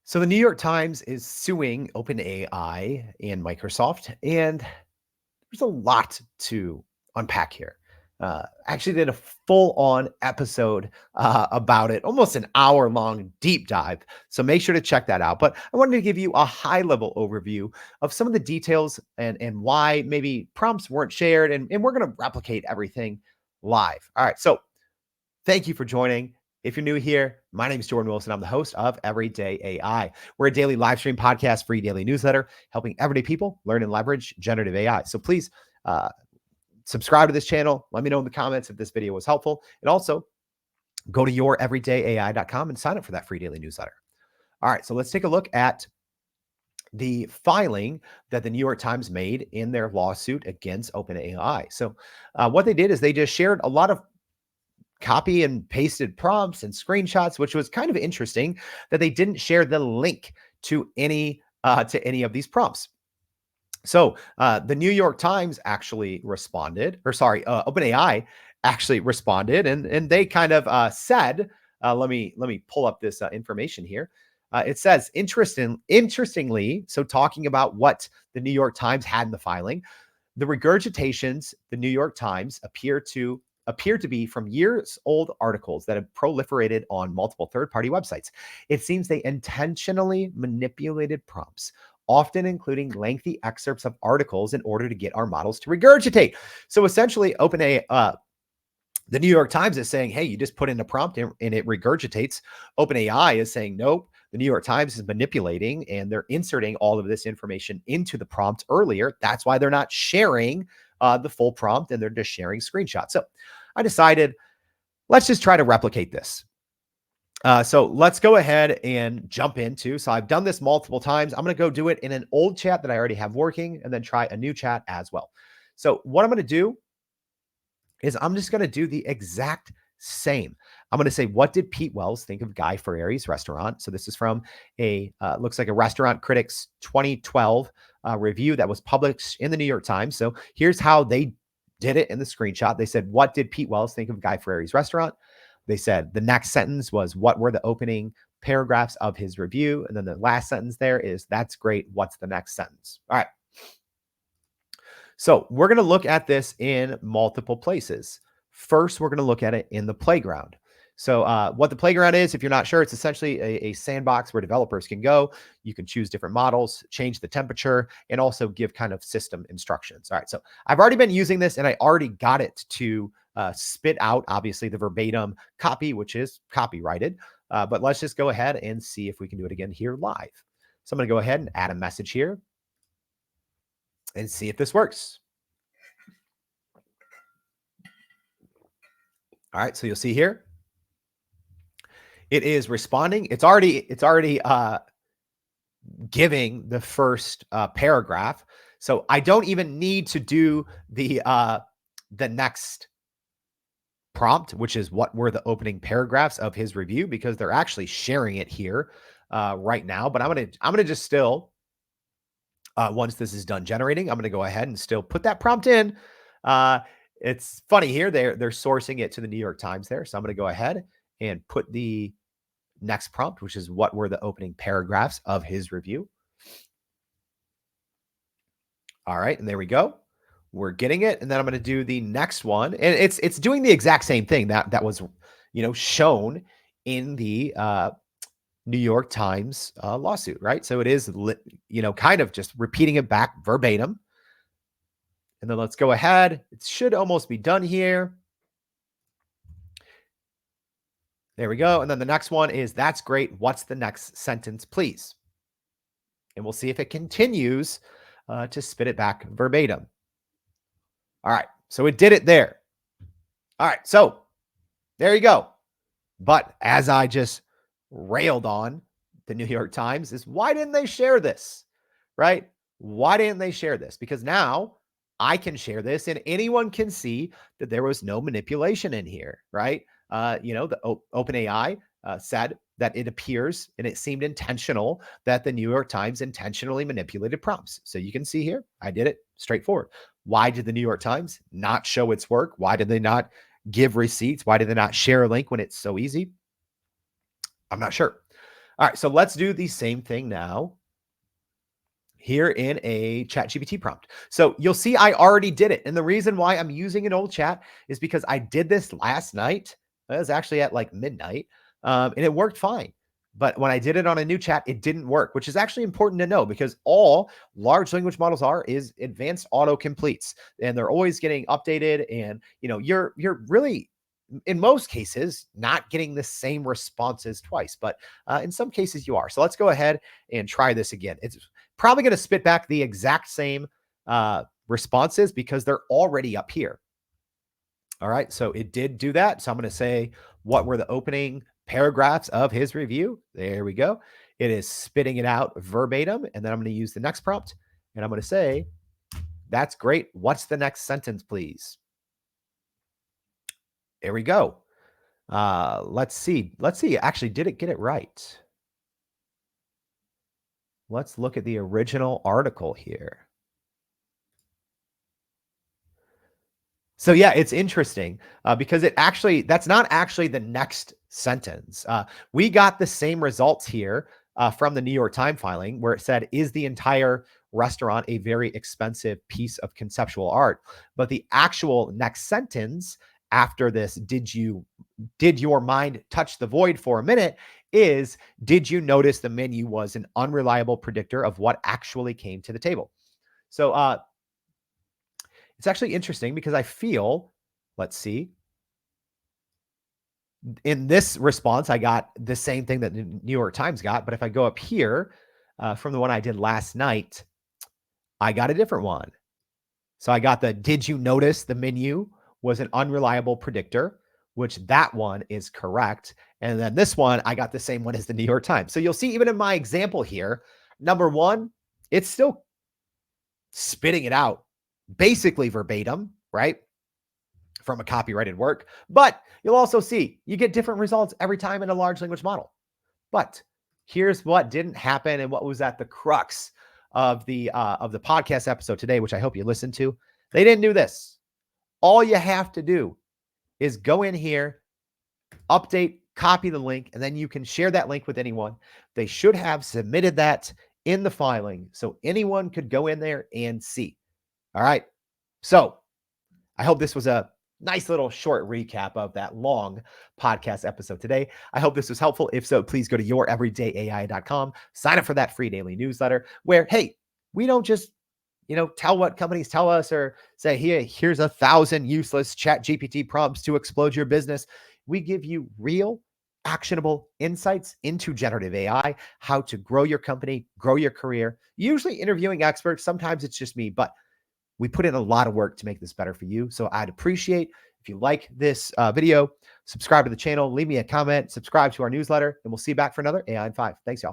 So the New York Times is suing OpenAI and Microsoft, and there's a lot to unpack here. Actually, did a full-on episode about it, almost an hour-long deep dive. So make sure to check that out. But I wanted to give you a high-level overview of some of the details and why maybe prompts weren't shared, and we're going to replicate everything live. All right, so thank you for joining. If you're new here, my name is Jordan Wilson. I'm the host of Everyday AI. We're a daily live stream podcast, free daily newsletter, helping everyday people learn and leverage generative AI. So please subscribe to this channel. Let me know in the comments if this video was helpful. And also go to youreverydayai.com and sign up for that free daily newsletter. All right, so let's take a look at the filing that the New York Times made in their lawsuit against OpenAI. So what they did is they just shared a lot of copy and pasted prompts and screenshots, which was kind of interesting that they didn't share the link to any of these prompts. So the New York Times actually responded, or sorry, OpenAI actually responded, and they kind of said, let me pull up this information here. It says, interestingly, so talking about what the New York Times had in the filing, the regurgitations the New York Times appear to be from years old articles that have proliferated on multiple third-party websites. It seems they intentionally manipulated prompts, often including lengthy excerpts of articles in order to get our models to regurgitate. So essentially, the New York Times is saying, hey, you just put in a prompt and it regurgitates. OpenAI is saying, nope, the New York Times is manipulating and they're inserting all of this information into the prompt earlier. That's why they're not sharing the full prompt and they're just sharing screenshots. So I decided, let's just try to replicate this. So let's go ahead and jump into, so I've done this multiple times. I'm going to go do it in an old chat that I already have working and then try a new chat as well. So what I'm going to do is I'm just going to do the exact same. I'm going to say, what did Pete Wells think of Guy Fieri's restaurant? So this is from looks like a Restaurant Critics 2012 review that was published in the New York Times. So here's how they did it in the screenshot. They said, what did Pete Wells think of Guy Fieri's restaurant? They said the next sentence was, what were the opening paragraphs of his review? And then the last sentence there is, that's great. What's the next sentence? All right. So we're going to look at this in multiple places. First, we're going to look at it in the playground. So what the playground is, if you're not sure, it's essentially a sandbox where developers can go. You can choose different models, change the temperature, and also give kind of system instructions. All right, so I've already been using this, and I already got it to spit out, obviously, the verbatim copy, which is copyrighted. But let's just go ahead and see if we can do it again here live. So I'm going to go ahead and add a message here and see if this works. All right, so you'll see here, it is responding. It's already giving the first paragraph. So I don't even need to do the next prompt, which is what were the opening paragraphs of his review, because they're actually sharing it here right now. But I'm gonna just still once this is done generating, I'm gonna go ahead and still put that prompt in. It's funny here, they're sourcing it to the New York Times there. So I'm gonna go ahead and put the next prompt, which is what were the opening paragraphs of his review. All right, and there we go. We're getting it, and then I'm going to do the next one, and it's doing the exact same thing that was, shown in the New York Times lawsuit, right? So it is, kind of just repeating it back verbatim. And then let's go ahead. It should almost be done here. There we go. And then the next one is, that's great. What's the next sentence, please? And we'll see if it continues to spit it back verbatim. All right. So it did it there. All right. So there you go. But as I just railed on the New York Times, is why didn't they share this? Right? Why didn't they share this? Because now I can share this and anyone can see that there was no manipulation in here, right? The OpenAI said that it appears and it seemed intentional that the New York Times intentionally manipulated prompts. So you can see here, I did it straightforward. Why did the New York Times not show its work? Why did they not give receipts? Why did they not share a link when it's so easy? I'm not sure. All right, so let's do the same thing now here in a ChatGPT prompt. So you'll see I already did it. And the reason why I'm using an old chat is because I did this last night. It was actually at like midnight, and it worked fine. But when I did it on a new chat, it didn't work, which is actually important to know because all large language models are is advanced auto completes, and they're always getting updated. And you're really in most cases not getting the same responses twice, but in some cases you are. So let's go ahead and try this again. It's probably going to spit back the exact same responses because they're already up here. All right, so it did do that. So I'm going to say, what were the opening paragraphs of his review? There we go. It is spitting it out verbatim. And then I'm going to use the next prompt and I'm going to say, that's great. What's the next sentence, please? There we go. Let's see. Actually, did it get it right? Let's look at the original article here. So yeah, it's interesting because that's not actually the next sentence. We got the same results here from the New York Times filing where it said, is the entire restaurant a very expensive piece of conceptual art? But the actual next sentence after this, did your mind touch the void for a minute, is, did you notice the menu was an unreliable predictor of what actually came to the table? So it's actually interesting because I feel, let's see, in this response, I got the same thing that the New York Times got. But if I go up here from the one I did last night, I got a different one. So I got did you notice the menu was an unreliable predictor, which that one is correct. And then this one, I got the same one as the New York Times. So you'll see even in my example here, number one, it's still spitting it out basically verbatim, right? From a copyrighted work. But you'll also see you get different results every time in a large language model. But here's what didn't happen and what was at the crux of the podcast episode today, which I hope you listened to. They didn't do this. All you have to do is go in here, update, copy the link, and then you can share that link with anyone. They should have submitted that in the filing so anyone could go in there and see. All right. So I hope this was a nice little short recap of that long podcast episode today. I hope this was helpful. If so, please go to youreverydayai.com, sign up for that free daily newsletter where, hey, we don't just, tell what companies tell us or say, here's 1,000 useless ChatGPT prompts to explode your business. We give you real, actionable insights into generative AI, how to grow your company, grow your career, usually interviewing experts. Sometimes it's just me, but we put in a lot of work to make this better for you. So I'd appreciate if you like this video, subscribe to the channel, leave me a comment, subscribe to our newsletter, and we'll see you back for another AI in 5. Thanks, y'all.